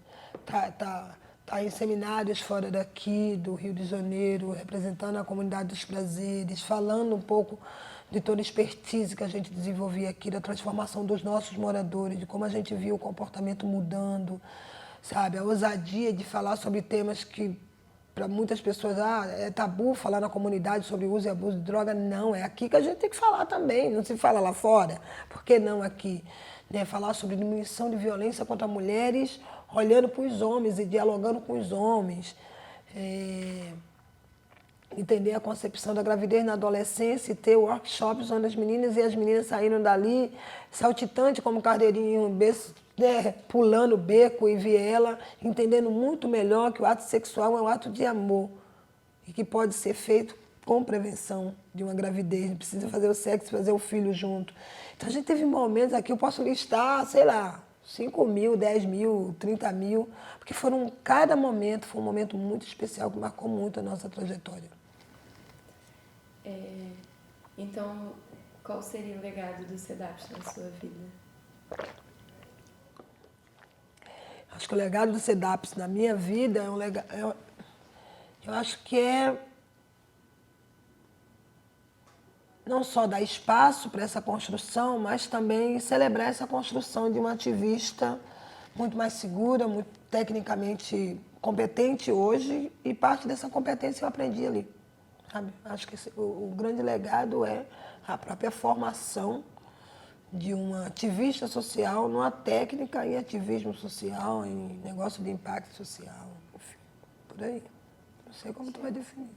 tá em seminários fora daqui, do Rio de Janeiro, representando a comunidade dos prazeres, falando um pouco de toda a expertise que a gente desenvolvia aqui, da transformação dos nossos moradores, de como a gente viu o comportamento mudando, sabe? A ousadia de falar sobre temas que, para muitas pessoas, é tabu falar na comunidade sobre uso e abuso de droga. Não, é aqui que a gente tem que falar também, não se fala lá fora. Por que não aqui? Né? Falar sobre diminuição de violência contra mulheres, olhando para os homens e dialogando com os homens. Entender a concepção da gravidez na adolescência e ter workshops onde as meninas saíram dali saltitante como cardeirinho, pulando beco e viela, entendendo muito melhor que o ato sexual é um ato de amor e que pode ser feito com prevenção de uma gravidez, não precisa fazer o sexo, fazer o filho junto. Então a gente teve momentos aqui, eu posso listar, sei lá, 5 mil, 10 mil, 30 mil, porque cada momento foi um momento muito especial que marcou muito a nossa trajetória. Então, qual seria o legado do SEDAPS na sua vida? Acho que o legado do SEDAPS na minha vida é um legado. Eu acho que é não só dar espaço para essa construção, mas também celebrar essa construção de uma ativista muito mais segura, muito tecnicamente competente hoje, e parte dessa competência eu aprendi ali. Sabe? Acho que o grande legado é a própria formação de uma ativista social, numa técnica em ativismo social, em negócio de impacto social, enfim, por aí. Não sei como tu vai definir.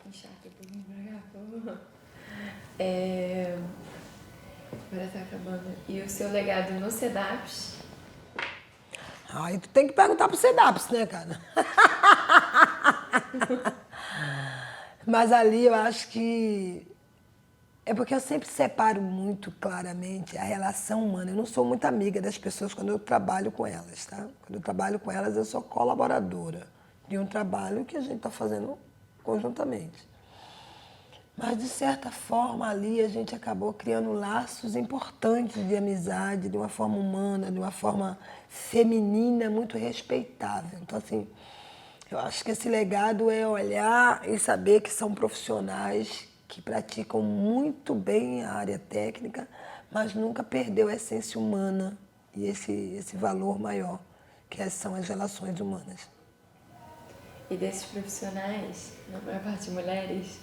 Enxerga um pouquinho pra cá, por favor. Agora tá acabando. E o seu legado no SEDAPS? Aí tu tem que perguntar pro SEDAPS, né, cara? Mas ali eu acho que É porque eu sempre separo muito claramente a relação humana. Eu não sou muito amiga das pessoas quando eu trabalho com elas, tá? Quando eu trabalho com elas, eu sou colaboradora de um trabalho que a gente está fazendo conjuntamente. Mas, de certa forma, ali a gente acabou criando laços importantes de amizade, de uma forma humana, de uma forma feminina, muito respeitável. Então, assim, eu acho que esse legado é olhar e saber que são profissionais que praticam muito bem a área técnica, mas nunca perdeu a essência humana e esse valor maior, que são as relações humanas. E desses profissionais, na maior parte mulheres,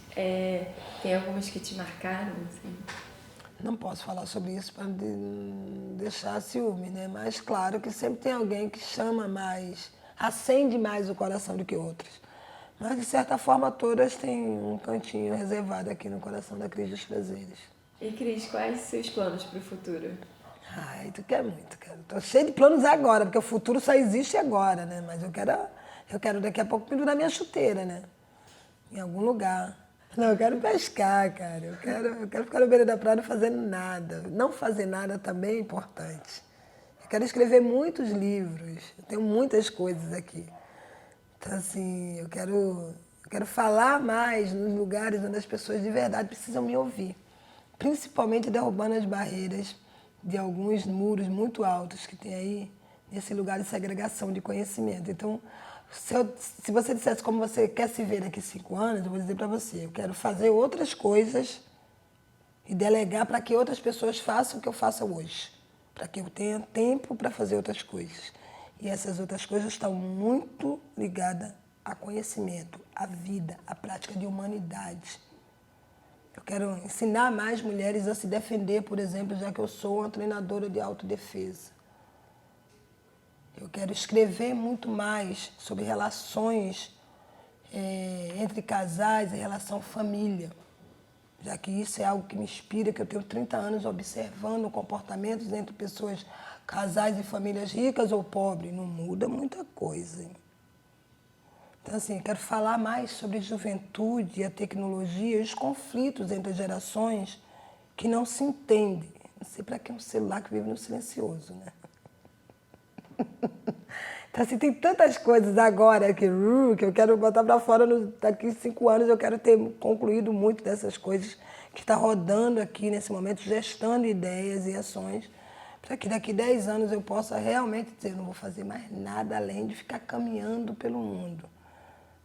tem algumas que te marcaram, assim? Não posso falar sobre isso para deixar ciúme, né? Mas claro que sempre tem alguém que chama mais, acende mais o coração do que outros. Mas de certa forma todas têm um cantinho reservado aqui no coração da Cris dos Prazeres. E Cris, quais os seus planos para o futuro? Ai, tu quer muito, cara. Tô cheio de planos agora, porque o futuro só existe agora, né? Mas eu quero daqui a pouco pendurar minha chuteira, né? Em algum lugar. Não, eu quero pescar, cara. Eu quero ficar na beira da praia não fazendo nada. Não fazer nada também é importante. Eu quero escrever muitos livros. Eu tenho muitas coisas aqui. Então, assim, eu quero falar mais nos lugares onde as pessoas de verdade precisam me ouvir. Principalmente derrubando as barreiras de alguns muros muito altos que tem aí nesse lugar de segregação de conhecimento. Então, se você dissesse como você quer se ver daqui a 5 anos, eu vou dizer para você, eu quero fazer outras coisas e delegar para que outras pessoas façam o que eu faço hoje, para que eu tenha tempo para fazer outras coisas. E essas outras coisas estão muito ligadas a conhecimento, a vida, a prática de humanidade. Eu quero ensinar mais mulheres a se defender, por exemplo, já que eu sou uma treinadora de autodefesa. Eu quero escrever muito mais sobre relações entre casais e relação família, já que isso é algo que me inspira, que eu tenho 30 anos observando comportamentos entre pessoas, casais e famílias ricas ou pobres. Não muda muita coisa, hein? Então, assim, eu quero falar mais sobre juventude, a tecnologia e os conflitos entre gerações que não se entendem. Não sei para que um celular que vive no silencioso, né? Então, assim, tem tantas coisas agora que eu quero botar para fora. Daqui a 5 anos eu quero ter concluído muito dessas coisas que está rodando aqui nesse momento, gestando ideias e ações, para que daqui a 10 anos eu possa realmente dizer, não vou fazer mais nada além de ficar caminhando pelo mundo.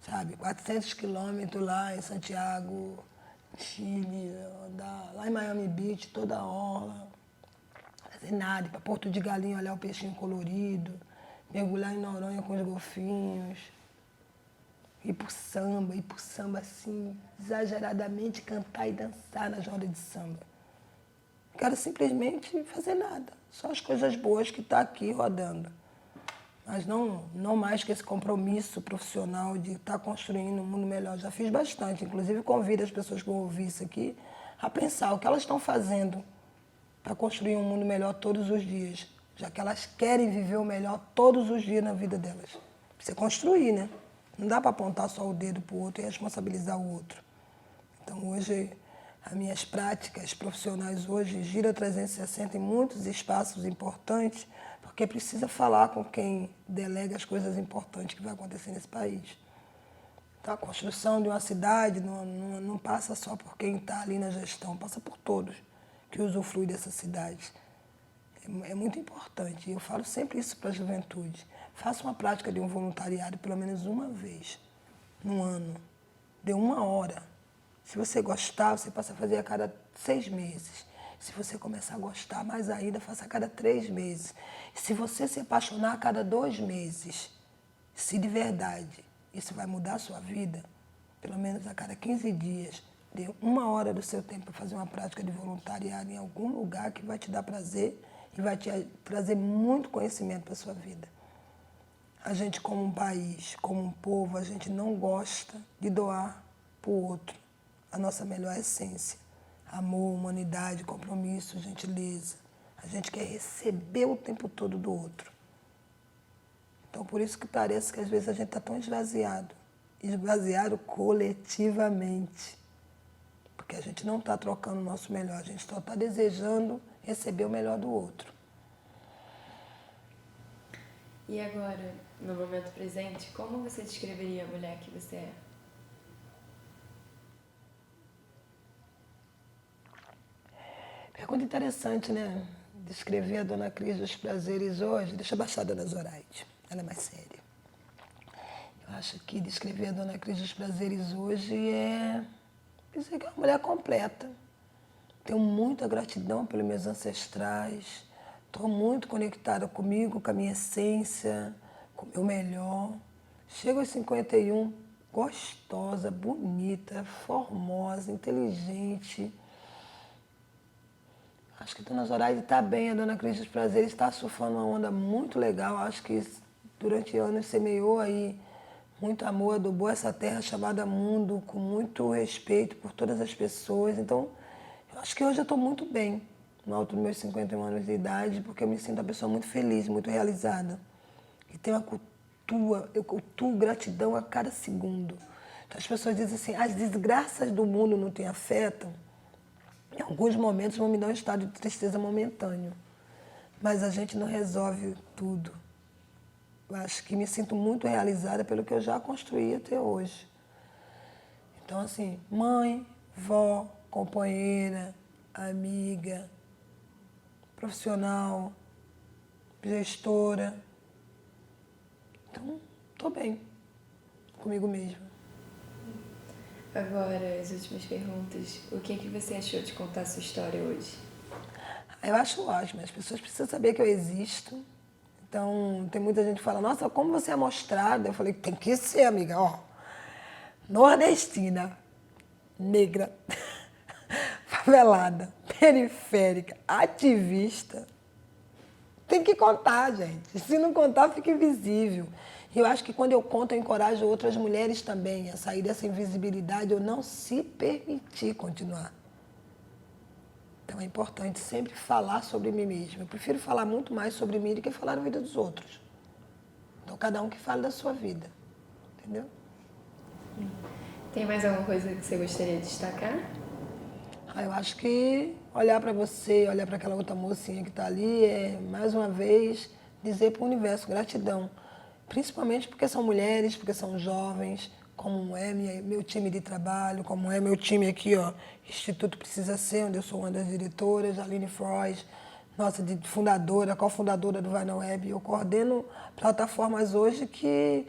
Sabe, 400 quilômetros lá em Santiago, Chile, lá em Miami Beach, toda a orla, fazer nada, ir para Porto de Galinha olhar o peixinho colorido, mergulhar em Noronha com os golfinhos, ir pro samba assim, exageradamente cantar e dançar nas rodas de samba. Quero simplesmente fazer nada, só as coisas boas que estão aqui rodando. Mas não mais que esse compromisso profissional de estar construindo um mundo melhor. Já fiz bastante, inclusive convido as pessoas que vão ouvir isso aqui a pensar o que elas estão fazendo para construir um mundo melhor todos os dias, já que elas querem viver o melhor todos os dias na vida delas. Precisa construir, né? Não dá para apontar só o dedo para o outro e responsabilizar o outro. Então, hoje, as minhas práticas profissionais hoje giram 360 em muitos espaços importantes, porque precisa falar com quem delega as coisas importantes que vai acontecer nesse país. Então, a construção de uma cidade não passa só por quem está ali na gestão, passa por todos que usufruem dessa cidade. É muito importante. Eu falo sempre isso para a juventude. Faça uma prática de um voluntariado pelo menos uma vez no ano. Dê 1 hora. Se você gostar, você passa a fazer a cada 6 meses. Se você começar a gostar mais ainda, faça a cada 3 meses. Se você se apaixonar a cada 2 meses, se de verdade isso vai mudar a sua vida, pelo menos a cada 15 dias, dê 1 hora do seu tempo para fazer uma prática de voluntariado em algum lugar que vai te dar prazer e vai te trazer muito conhecimento para a sua vida. A gente, como um país, como um povo, a gente não gosta de doar para o outro a nossa melhor essência. Amor, humanidade, compromisso, gentileza. A gente quer receber o tempo todo do outro. Então, por isso que parece que às vezes a gente está tão esvaziado. Esvaziado coletivamente. Porque a gente não está trocando o nosso melhor, a gente só está desejando receber o melhor do outro. E agora, no momento presente, como você descreveria a mulher que você é? Pergunta interessante, né? Descrever a Dona Cris dos Prazeres hoje. Deixa eu baixar a Dona Zoraide, ela é mais séria. Eu acho que descrever a Dona Cris dos Prazeres hoje é dizer que é uma mulher completa. Tenho muita gratidão pelos meus ancestrais. Estou muito conectada comigo, com a minha essência, com o meu melhor. Chego aos 51, gostosa, bonita, formosa, inteligente. Acho que a Dona Zoraide está bem, a Dona Cris dos Prazeres está surfando uma onda muito legal. Acho que durante anos semeou aí muito amor, adubou essa terra chamada mundo, com muito respeito por todas as pessoas. Então, eu acho que hoje eu estou muito bem, no alto dos meus 51 anos de idade, porque eu me sinto uma pessoa muito feliz, muito realizada. E tenho eu cultuo gratidão a cada segundo. Então, as pessoas dizem assim, as desgraças do mundo não te afetam. Em alguns momentos vão me dar um estado de tristeza momentâneo, mas a gente não resolve tudo. Eu acho que me sinto muito realizada pelo que eu já construí até hoje. Então, assim, mãe, vó, companheira, amiga, profissional, gestora. Então, estou bem comigo mesma. Agora, as últimas perguntas. O que você achou de contar a sua história hoje? Eu acho ótimo. As pessoas precisam saber que eu existo. Então, tem muita gente que fala, nossa, como você é mostrada? Eu falei, tem que ser, amiga. Ó, nordestina, negra, favelada, periférica, ativista. Tem que contar, gente. Se não contar, fica invisível. E eu acho que quando eu conto, eu encorajo outras mulheres também a sair dessa invisibilidade ou não se permitir continuar. Então é importante sempre falar sobre mim mesma. Eu prefiro falar muito mais sobre mim do que falar da vida dos outros. Então cada um que fale da sua vida. Entendeu? Tem mais alguma coisa que você gostaria de destacar? Eu acho que olhar para você, olhar para aquela outra mocinha que está ali, é, mais uma vez, dizer para o universo gratidão. Principalmente porque são mulheres, porque são jovens, como é meu time de trabalho, como é meu time aqui, ó, Instituto Precisa Ser, onde eu sou uma das diretoras, Aline Frois, nossa fundadora, cofundadora do Vai na Web. Eu coordeno plataformas hoje que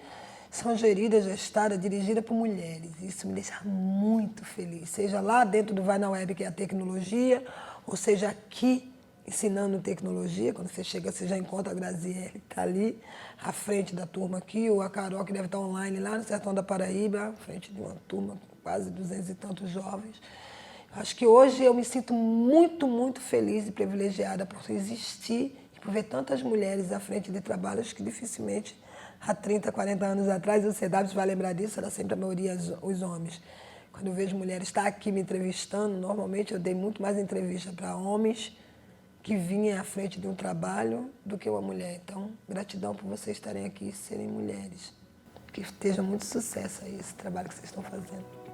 são geridas, gestadas, dirigidas por mulheres. Isso me deixa muito feliz, seja lá dentro do Vai na Web, que é a tecnologia, ou seja aqui, ensinando tecnologia. Quando você chega, você já encontra a Graziele, que está ali, à frente da turma aqui, ou a Carol, que deve estar online lá no Sertão da Paraíba, à frente de uma turma com quase 200 e tantos jovens. Acho que hoje eu me sinto muito, muito feliz e privilegiada por existir e por ver tantas mulheres à frente de trabalhos que dificilmente há 30, 40 anos atrás, o CW vai lembrar disso, era sempre a maioria os homens. Quando eu vejo mulheres estar aqui me entrevistando, normalmente eu dei muito mais entrevista para homens que vinham à frente de um trabalho do que uma mulher. Então, gratidão por vocês estarem aqui e serem mulheres. Que esteja muito sucesso aí esse trabalho que vocês estão fazendo.